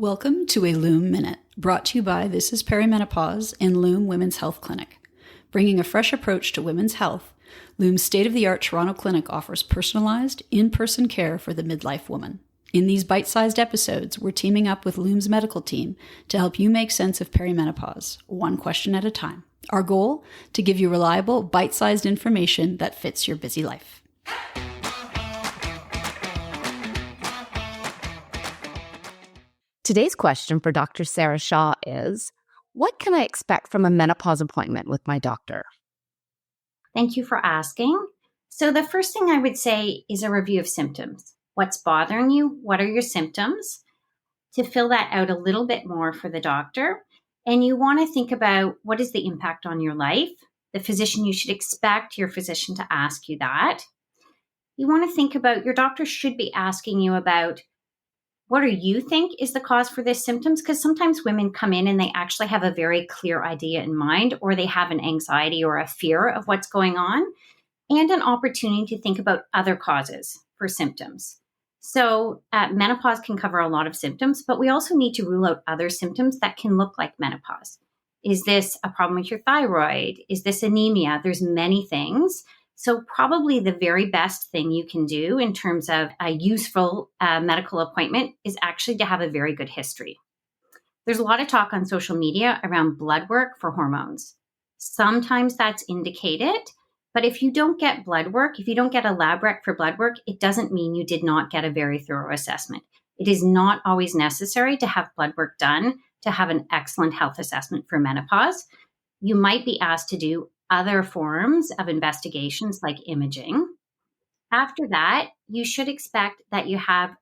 Welcome to a Lume Minute, brought to you by This Is Perimenopause and Lume Women's Health Clinic. Bringing a fresh approach to women's health, Lume's state-of-the-art Toronto clinic offers personalized, in-person care for the midlife woman. In these bite-sized episodes, we're teaming up with Lume's medical team to help you make sense of perimenopause, one question at a time. Our goal? To give you reliable, bite-sized information that fits your busy life. Today's question for Dr. Sarah Shaw is, what can I expect from a menopause appointment with my doctor? Thank you for asking. So the first thing I would say is a review of symptoms. What's bothering you? What are your symptoms? To fill that out a little bit more for the doctor. And you want to think about what is the impact on your life. The physician, you should expect your physician to ask you that. You want to think about, your doctor should be asking you about, what do you think is the cause for these symptoms? Because sometimes women come in and they actually have a very clear idea in mind, or they have an anxiety or a fear of what's going on, and an opportunity to think about other causes for symptoms. So menopause can cover a lot of symptoms, but we also need to rule out other symptoms that can look like menopause. Is this a problem with your thyroid? Is this anemia? There's many things. So probably the very best thing you can do in terms of a useful medical appointment is actually to have a very good history. There's a lot of talk on social media around blood work for hormones. Sometimes that's indicated, but if you don't get blood work, if you don't get a lab rec for blood work, it doesn't mean you did not get a very thorough assessment. It is not always necessary to have blood work done to have an excellent health assessment for menopause. You might be asked to do other forms of investigations like imaging. After that, you should expect that you have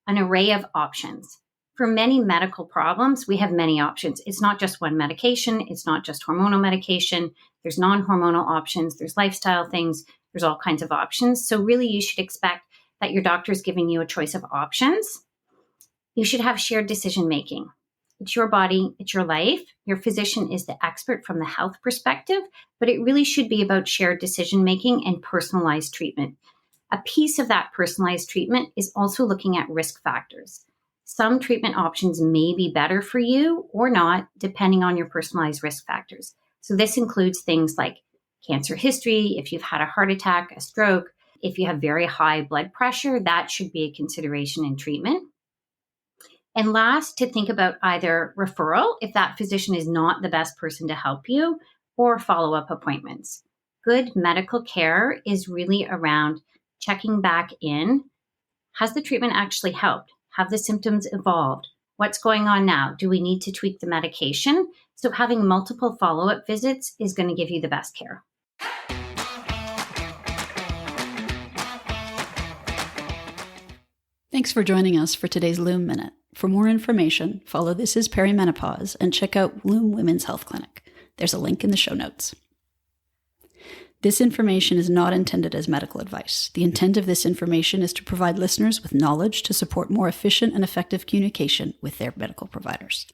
an array of options. For many medical problems, we have many options. It's not just one medication. It's not just hormonal medication. There's non-hormonal options. There's lifestyle things. There's all kinds of options. So really, you should expect that your doctor is giving you a choice of options. You should have shared decision-making. It's your body, it's your life. Your physician is the expert from the health perspective, but it really should be about shared decision-making and personalized treatment. A piece of that personalized treatment is also looking at risk factors. Some treatment options may be better for you or not, depending on your personalized risk factors. So this includes things like cancer history, if you've had a heart attack, a stroke, if you have very high blood pressure, that should be a consideration in treatment. And last, to think about either referral, if that physician is not the best person to help you, or follow-up appointments. Good medical care is really around checking back in. Has the treatment actually helped? Have the symptoms evolved? What's going on now? Do we need to tweak the medication? So having multiple follow-up visits is going to give you the best care. Thanks for joining us for today's Lume Minute. For more information, follow This Is Perimenopause and check out Lume Women's Health Clinic. There's a link in the show notes. This information is not intended as medical advice. The intent of this information is to provide listeners with knowledge to support more efficient and effective communication with their medical providers.